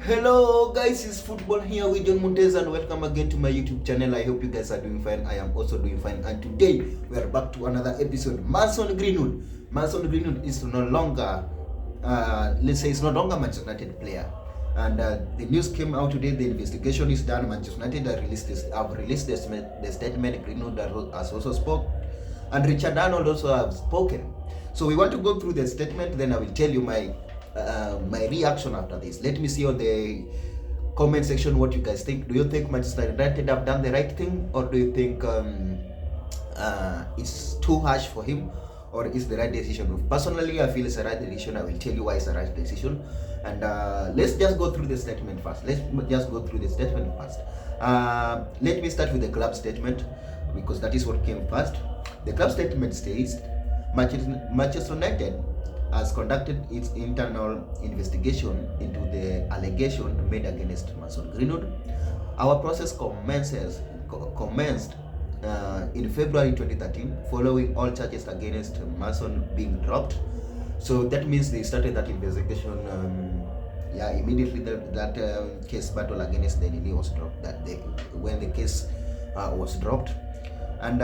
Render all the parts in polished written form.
Hello guys, it's football here with John Morntez and welcome again to my YouTube channel. I hope you guys are doing fine. I am also doing fine, and today we are back to another episode. Mason Greenwood. Mason Greenwood is no longer, let's say, it's no longer Manchester United player. And the news came out today. The investigation is done. Manchester United have released the statement. Greenwood has also spoke, and Richard Arnold also have spoken. So we want to go through the statement. Then I will tell you my reaction after this. Let me see on the comment section what you guys think. Do you think Manchester United have done the right thing, or do you think it's too harsh for him, or is the right decision? Personally, I feel it's the right decision. I will tell you why it's the right decision. And let's just go through the statement first. Let me start with the club statement, because that is what came first. The club statement says Manchester United has conducted its internal investigation into the allegation made against Mason Greenwood. Our process commenced in February 2013, following all charges against Mason being dropped. So that means they started that investigation. Immediately that case battle against the Nini was dropped. When the case was dropped, and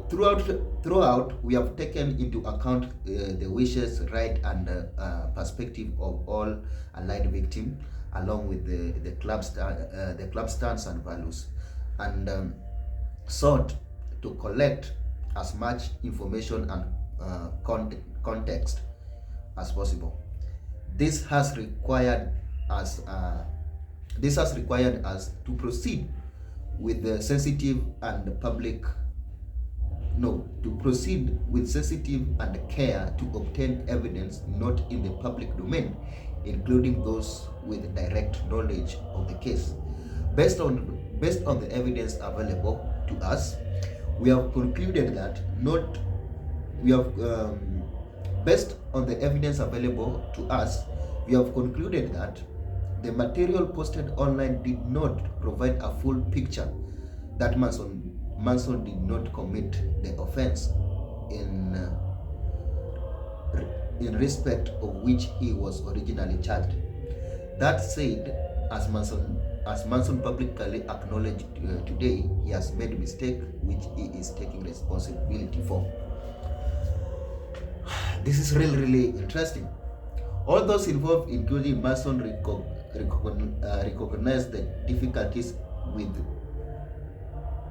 throughout we have taken into account the wishes, right, and perspective of all allied victims, along with the club stance and values, and sought to collect as much information and context as possible. This has required us to proceed with the sensitive and public to proceed with sensitive and care to obtain evidence not in the public domain, including those with direct knowledge of the case. Based on the evidence available to us, we have concluded that based on the evidence available to us, we have concluded that the material posted online did not provide a full picture that Mason did not commit the offense in respect of which he was originally charged. That said, as Mason publicly acknowledged today, he has made a mistake which he is taking responsibility for. This is really interesting. All those involved, including Mason, recognized the difficulties with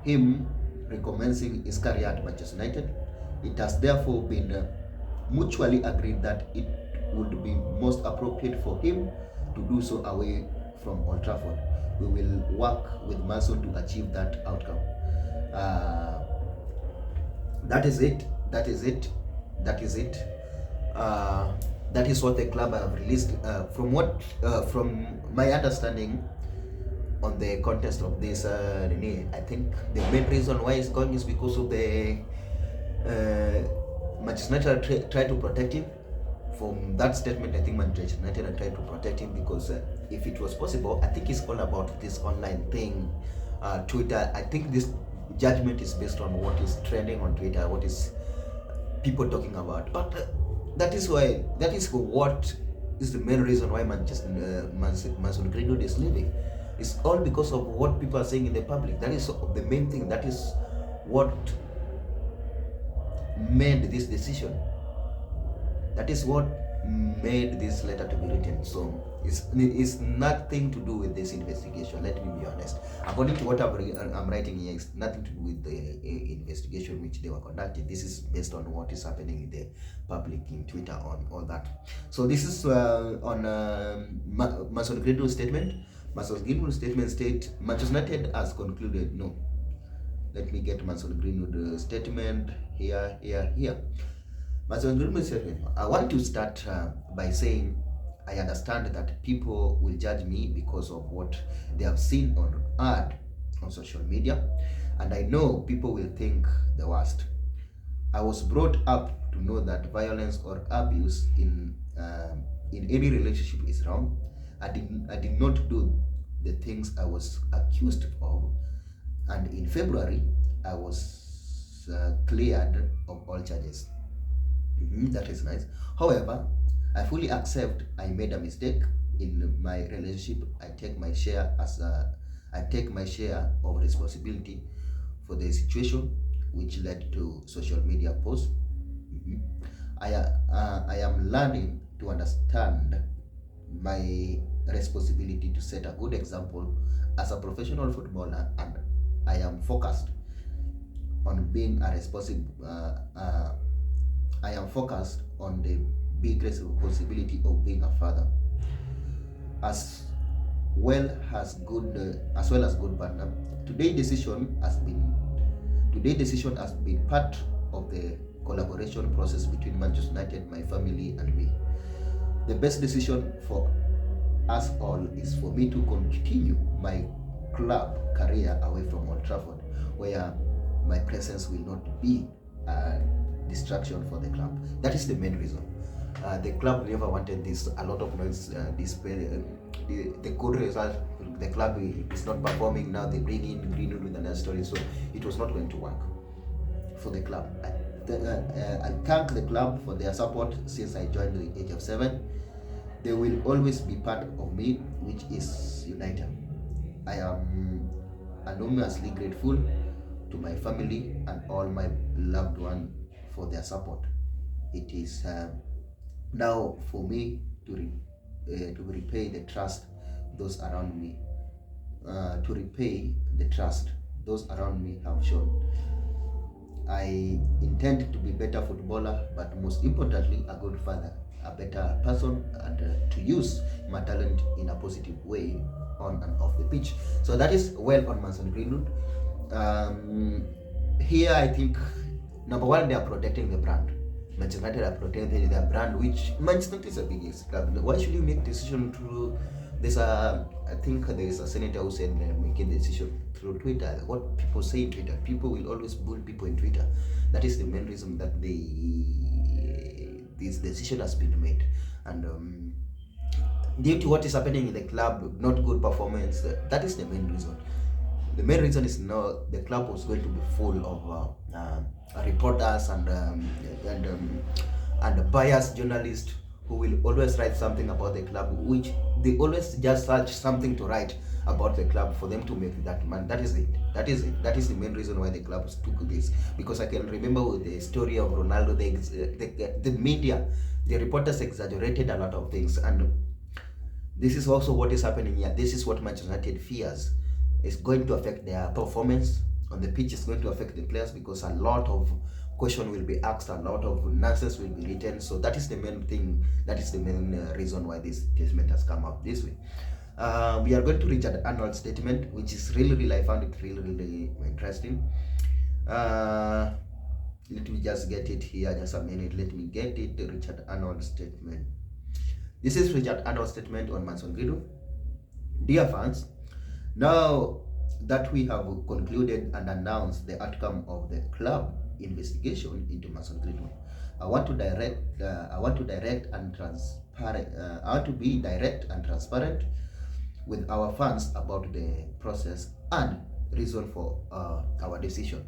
him recommencing his career at Manchester United. It has therefore been mutually agreed that it would be most appropriate for him to do so away from Old Trafford. We will work with Mason to achieve that outcome. That is it. That is what the club have released. From my understanding on the context of this, I think the main reason why it's going is because of the Manchester United try to protect him. From that statement, I think Manchester United are trying to protect him because if it was possible, I think it's all about this online thing, Twitter. I think this judgment is based on what is trending on Twitter, what is people talking about. But that is what is the main reason why Mason Greenwood is leaving. It's all because of what people are saying in the public. That is the main thing. That is what made this decision. That is what made this letter to be written. So it's nothing to do with this investigation. Let me be honest. According to what I'm writing here, it's nothing to do with the investigation which they were conducting. This is based on what is happening in the public, in Twitter, on all that. So this is on Mason Greenwood's statement. Mason Greenwood's statement states Manchester United has concluded. No, let me get Mason Greenwood's statement here. Mason Greenwood's statement. I want to start by saying I understand that people will judge me because of what they have seen or heard on social media, and I know people will think the worst. I was brought up to know that violence or abuse in any relationship is wrong. I did not do the things I was accused of, and in February I was cleared of all charges. That is nice. However, I fully accept I made a mistake in my relationship. I take my share of responsibility for the situation which led to social media posts. Mhm. I am learning to understand my responsibility to set a good example as a professional footballer, and I am focused on being a responsible. I am focused on the big responsibility of being a father, as as well as good partner. Today's decision has been part of the collaboration process between Manchester United, my family, and me. The best decision for us all is for me to continue my club career away from Old Trafford, where my presence will not be a distraction for the club. That is the main reason. The club never wanted this, a lot of noise, the good result. The club is not performing now. They bring in Greenwood with another story, so it was not going to work for the club. I thank the club for their support since I joined the age of 7. They will always be part of me, which is United. I am enormously grateful to my family and all my loved ones for their support. It is now for me to repay the trust those around me, to repay the trust those around me have shown. I intend to be better footballer, but most importantly, a good father, a better person, and to use my talent in a positive way on and off the pitch. So that is well on Mason Greenwood. Here, I think number one, they are protecting the brand. Manchester United are protecting their brand, which Manchester United is a biggest club. Why should you make decision through this? I think there is a senator who said making the decision through Twitter. What people say in Twitter, people will always bully people in Twitter. That is the main reason that this decision has been made, and due to what is happening in the club, not good performance. That is the main reason. The main reason is now the club was going to be full of reporters and biased journalists who will always write something about the club, which they always just search something to write about the club for them to make that man. That is it. That is the main reason why the club took this. Because I can remember with the story of Ronaldo, the media, the reporters exaggerated a lot of things, and this is also what is happening here. This is what Manchester United fears. It's going to affect their performance on the pitch. It's going to affect the players because a lot of question will be asked, a lot of nonsense will be written. So that is the main thing. That is the main reason why this statement has come out this way. We are going to Richard Arnold's statement, which is really I found it really interesting. Let me just get it here. Just a minute. Let me get it. The Richard Arnold statement. This is Richard Arnold's statement on Mason Greenwood. Dear fans, now that we have concluded and announced the outcome of the club investigation into Mason Greenwood, I want to be direct and transparent with our fans about the process and reason for our decision.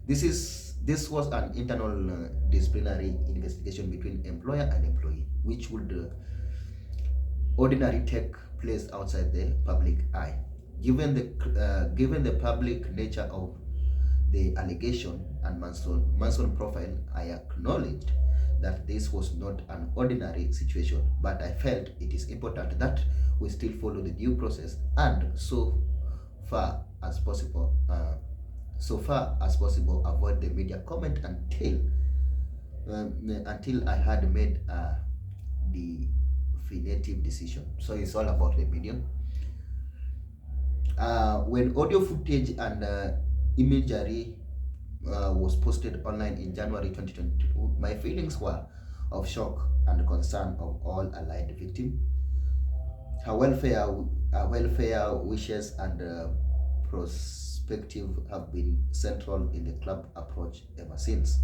This was an internal disciplinary investigation between employer and employee, which would ordinarily take place outside the public eye. Given the public nature of the allegation and Manson profile, I acknowledged that this was not an ordinary situation, but I felt it is important that we still follow the due process and so far as possible avoid the media comment until I had made the definitive decision. So it's all about the media. When audio footage and imagery was posted online in January 2022, my feelings were of shock and concern of all allied victims. Her welfare wishes and perspective have been central in the club approach ever since.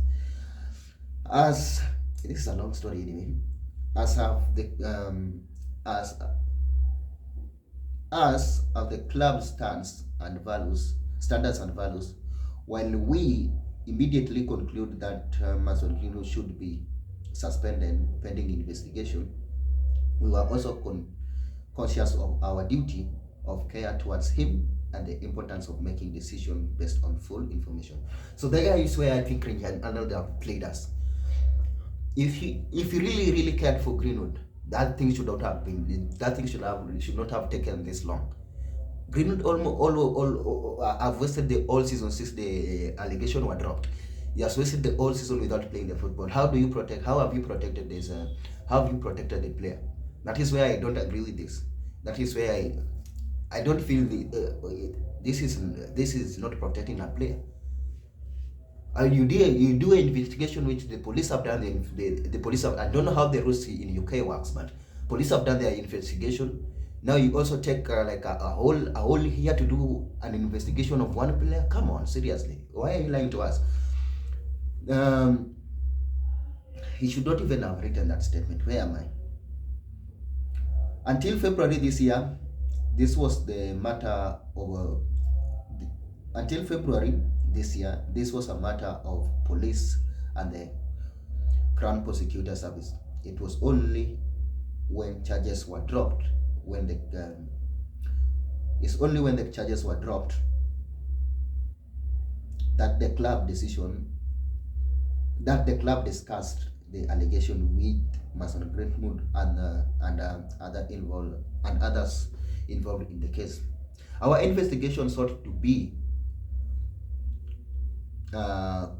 As this is a long story anyway, as of the club's standards and values, while we immediately conclude that Mason Greenwood should be suspended pending investigation, we were also conscious of our duty of care towards him and the importance of making decisions based on full information. So there is where I think Ronaldo have played us. If he really cared for Greenwood, that thing should not have been. That thing should not have taken this long. Greenwood have wasted the whole season since the allegation were dropped. He has wasted the whole season without playing the football. How have you protected this? How have you protected the player? That is where I don't agree with this. That is where I don't feel this is not protecting a player. You do an investigation which the police have done. The police have, I don't know how the rules in UK works, but police have done their investigation. Now you also take like a whole year to do an investigation of one player. Come on, seriously, why are you lying to us? He should not even have written that statement. Where am I? Until February this year, this was the matter of. Until February this year, this was a matter of police and the Crown Prosecutor Service. It was only when charges were dropped, it's only when the charges were dropped that the club discussed the allegation with Mason Greenwood and others involved in the case. Our investigation sought to be our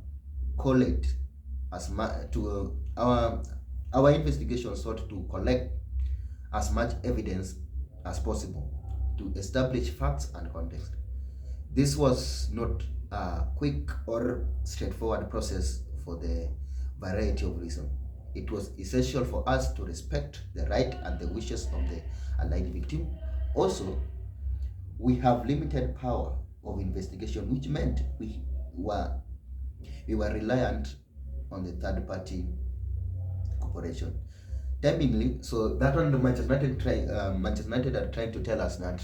investigation sought to collect as much evidence as possible to establish facts and context. This was not a quick or straightforward process for the variety of reasons. It was essential for us to respect the right and the wishes of the alleged victim. Also, we have limited power of investigation, which meant we were reliant on the third party corporation. Timingly, so that one, the Manchester United are trying to tell us that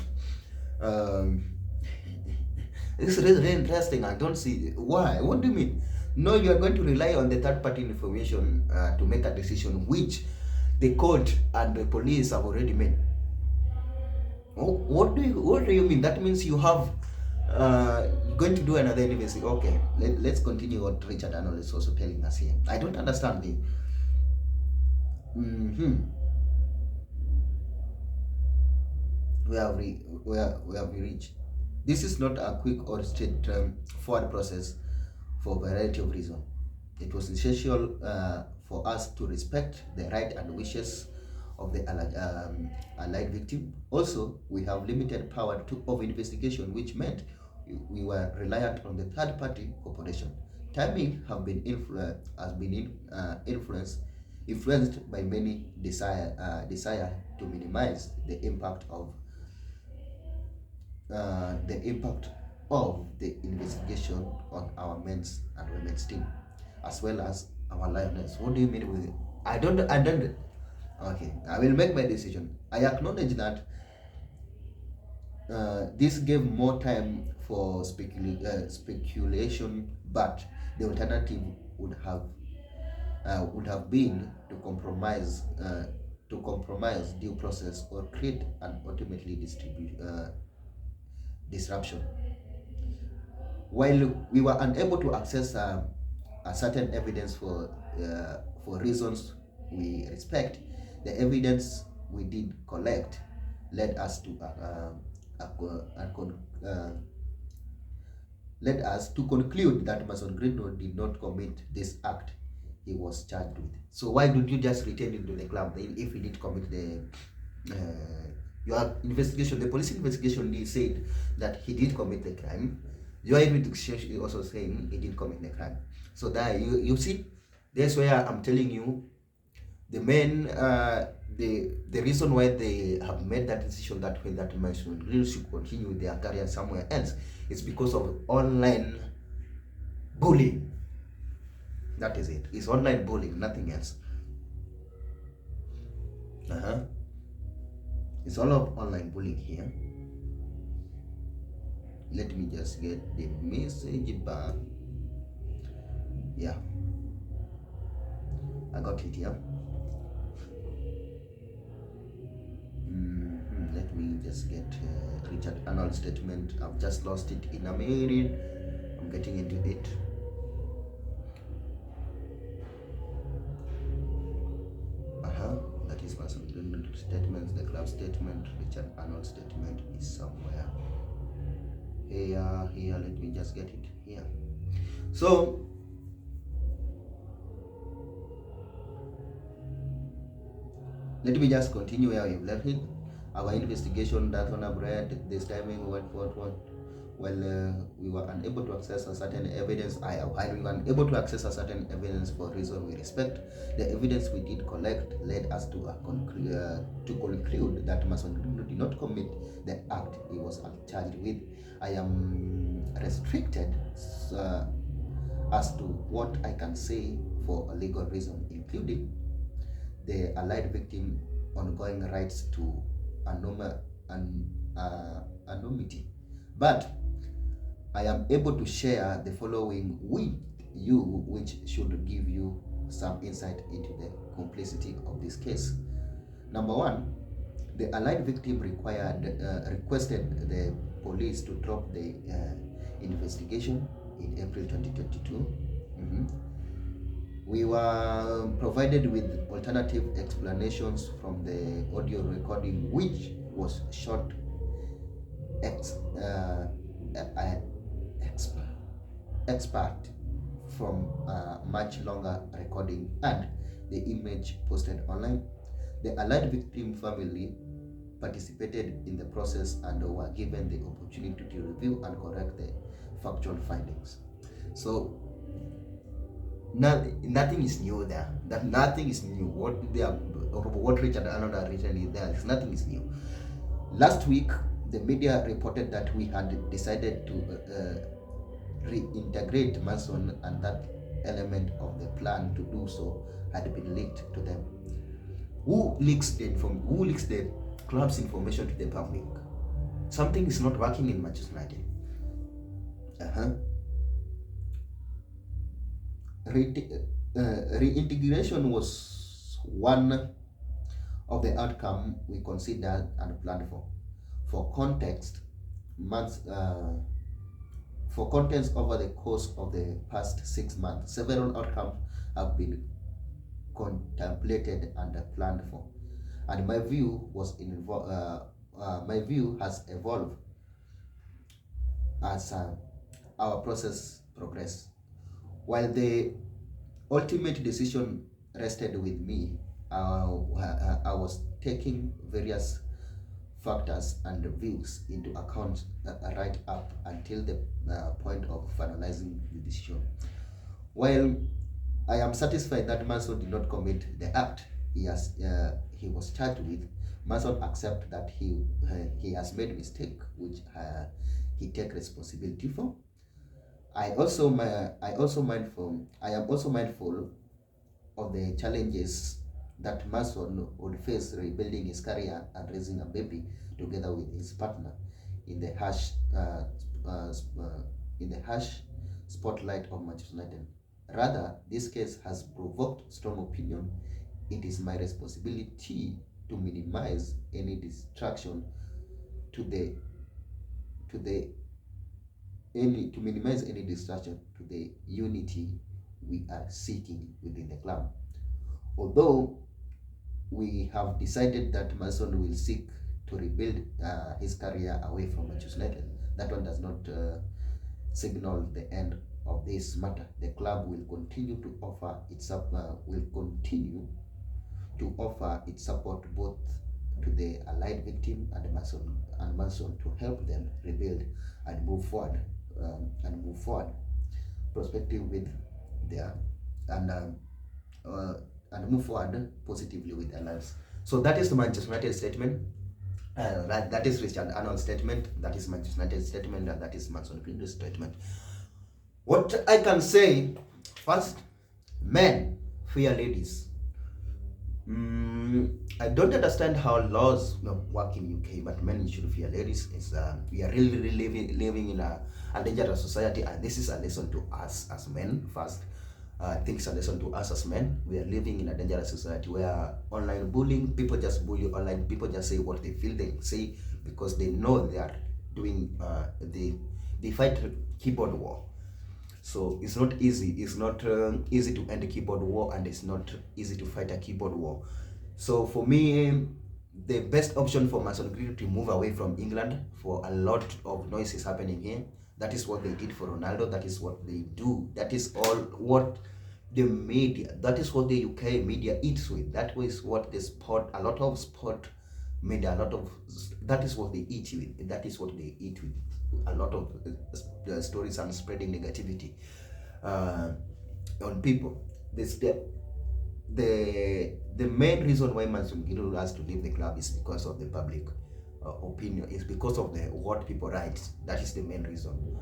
this is really interesting. I don't see why. What do you mean? No, you are going to rely on the third party information to make a decision which the court and the police have already made. What do you mean? That means you have going to do another investigation. Okay, let's continue what Richard Arnold is also telling us here. I don't understand the where have we reached? This is not a quick or straightforward process for a variety of reasons. It was essential for us to respect the right and wishes of the alleged victim. Also, we have limited power of investigation, which meant we were reliant on the third party corporation. Timing has been influenced by many desire to minimize the impact of the investigation on our men's and women's team, as well as our lioness. What do you mean with it? I don't. Okay, I will make my decision. I acknowledge that this gave more time for speculation, but the alternative would have been to compromise due process or create and ultimately disruption. While we were unable to access a certain evidence for reasons we respect, the evidence we did collect led us to conclude that Mason Greenwood did not commit this act he was charged with. So why did you just retain him to the club if he did commit your investigation? The police investigation said that he did commit the crime. Your investigation is also saying he did commit the crime. So that you see, that's where I'm telling you the main the reason why they have made that decision that way, that Mason Greenwood should continue their career somewhere else, is because of online bullying. That is it. It's online bullying, nothing else. It's all of online bullying here. Let me just get the message back. Yeah. I got it here. Let me just get Richard Arnold statement. I've just lost it in a minute. I'm getting into it. That is Mason Greenwood statements. The club statement, Richard Arnold statement is somewhere here. Let me just get it here. So let me just continue where we've left it. Our investigation, that one I've read, this timing, what. Well, we were unable to access a certain evidence. We were unable to access a certain evidence for reason we respect. The evidence we did collect led us to conclude that Mason Greenwood did not commit the act he was charged with. I am restricted as to what I can say for a legal reason, including the allied victim ongoing rights to anonymity. But I am able to share the following with you, which should give you some insight into the complexity of this case. Number one, the allied victim requested the police to drop the investigation in April 2022. We were provided with alternative explanations from the audio recording, which was shot expert from a much longer recording and the image posted online. The allied victim family participated in the process and were given the opportunity to review and correct the factual findings. So nothing is new there. That nothing is new. What Richard Arnold had written is there. Nothing is new. Last week, the media reported that we had decided to reintegrate Mason, and that element of the plan to do so had been leaked to them. Who leaks the club's information to the public? Something is not working in Manchester United. Reintegration was one of the outcome we considered and planned for. For context, over the course of the past 6 months, several outcomes have been contemplated and planned for, and my view has evolved as our process progressed. While the ultimate decision rested with me, I was taking various factors and views into account right up until the point of finalizing the decision. While I am satisfied that Mason did not commit the act he was charged with, Mason accepts that he has made a mistake, which he takes responsibility for. I am also mindful of the challenges that Mason would face rebuilding his career and raising a baby together with his partner in the harsh spotlight of Manchester United. Rather, this case has provoked strong opinion. It is my responsibility to minimize any distraction to the unity we are seeking within the club. Although we have decided that Mason will seek to rebuild his career away from Manchester United, that one does not signal the end of this matter. The club will continue to offer its support both to the allied victim and Mason to help them rebuild and move forward prospective with their and move forward positively with their lives. So that is the Manchester United statement. That is Richard Arnold's statement. That is Manchester United statement, and that is Mason Greenwood's statement. What I can say first, men fear ladies. I don't understand how laws work in UK, but men should fear ladies. We are really living in a dangerous society, and this is a lesson to us as men first. I think it's a lesson to us as men. We are living in a dangerous society where online bullying, people just bully online, people just say what they feel they say because they know they are doing, they fight keyboard war. So it's not easy. It's not easy to end a keyboard war, and it's not easy to fight a keyboard war. So for me, the best option for Mason Greenwood to move away from England, for a lot of noise is happening here. That is what they did for Ronaldo. That is what they do. That is all what the media, that is what the UK media eats with. That is what the sport, a lot of sport media, a lot of, that is what they eat with. That is what they eat with. A lot of stories and spreading negativity on people. This the main reason why Mason Greenwood has to leave the club is because of the public opinion. It's because of the what people write. That is the main reason.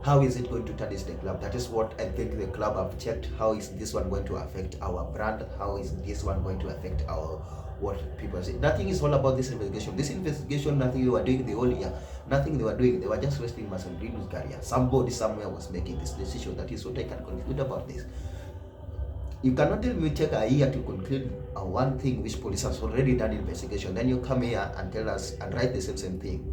How is it going to tarnish the club? That is what I think the club have checked. How is this one going to affect our brand? How is this one going to affect our what people say? Nothing is all about this investigation. This investigation, nothing they were doing the whole year. Nothing they were doing. They were just wasting Mason Greenwood's career. Somebody somewhere was making this decision. That is what I can conclude about this. You cannot tell me take a year to conclude one thing which police has already done investigation. Then you come here and tell us and write the same thing,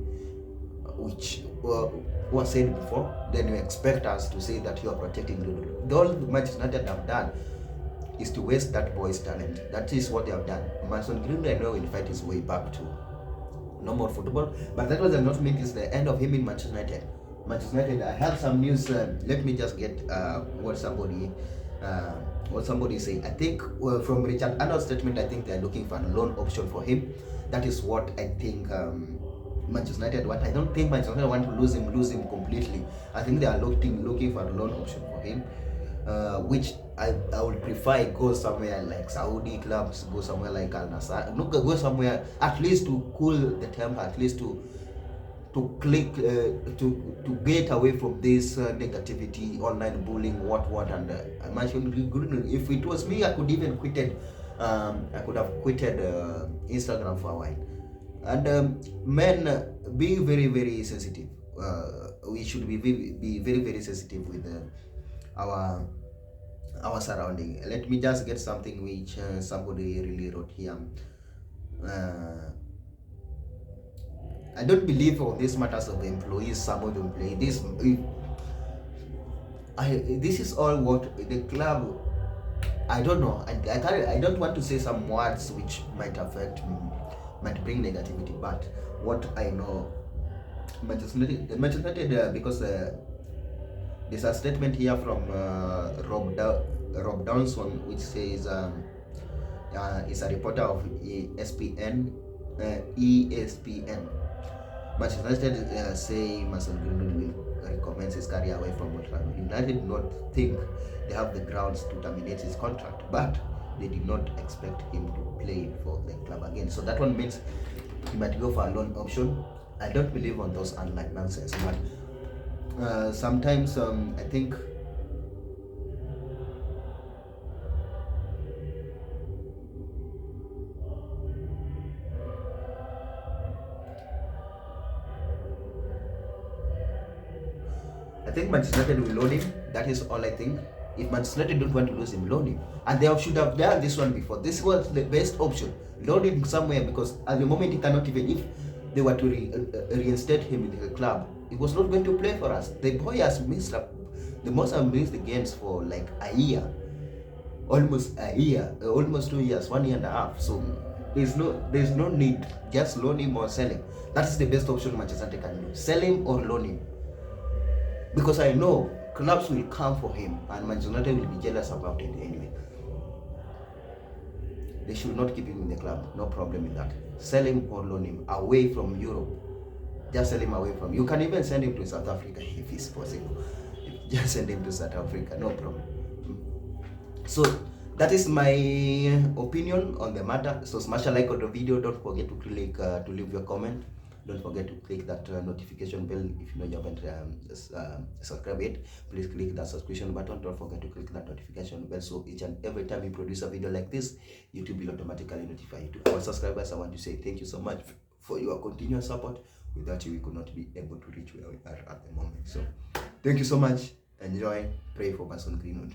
which was said before. Then you expect us to say that you are protecting the all Manchester United have done is to waste that boy's talent. That is what they have done. Mason Greenwood, I know, will fight his way back to normal football, but that does not mean it's the end of him in Manchester United. Manchester United, I have some news. Let me just get what somebody say. I think from Richard Arnold's statement, I think they are looking for a loan option for him. That is what I think Manchester United want. I don't think Manchester United want to lose him completely. I think they are looking for a loan option for him, which I would prefer go somewhere like Saudi clubs, go somewhere like Al Nassr, go somewhere at least to cool the temper, at least to get away from this negativity, online bullying, what and I mentioned, if it was me, I could even quitted. I could have quitted Instagram for a while. And men, be very, very sensitive. We should be very, very sensitive with our surrounding. Let me just get something which somebody really wrote here. I don't believe on these matters of employees. Some of them play this. This is all what the club. I don't know. I don't want to say some words which might affect me, might bring negativity. But what I know, Manchester United, because there's a statement here from Rob Downson, which says is a reporter of ESPN. Manchester United say Mason Greenwood will recommence his career away from Morntez. United did not think they have the grounds to terminate his contract, but they did not expect him to play for the club again. So that one means he might go for a loan option. I don't believe on those online nonsense, but sometimes I think Manchester United will loan him. That is all I think. If Manchester United don't want to lose him, loan him. And they should have done this one before. This was the best option. Loan him somewhere, because at the moment he cannot even, if they were to reinstate him in the club, he was not going to play for us. The boy has missed the most have missed the games for like a year. Almost 2 years, 1 year and a half. So there's no need. Just loan him or sell him. That is the best option Manchester United can do. Sell him or loan him. Because I know clubs will come for him and Manchester United will be jealous about it anyway. They should not keep him in the club. No problem in that. Sell him or loan him away from Europe. Just sell him away from. You can even send him to South Africa if it's possible. Just send him to South Africa. No problem. So that is my opinion on the matter. So smash a like on the video. Don't forget to click to leave your comment. Don't forget to click that notification bell if you know you haven't subscribed yet. Please click that subscription button. Don't forget to click that notification bell, so each and every time we produce a video like this, YouTube will automatically notify you. To our subscribers, I want to say thank you so much for your continuous support. Without you, we could not be able to reach where we are at the moment. So thank you so much. Enjoy. Pray for Mason Greenwood.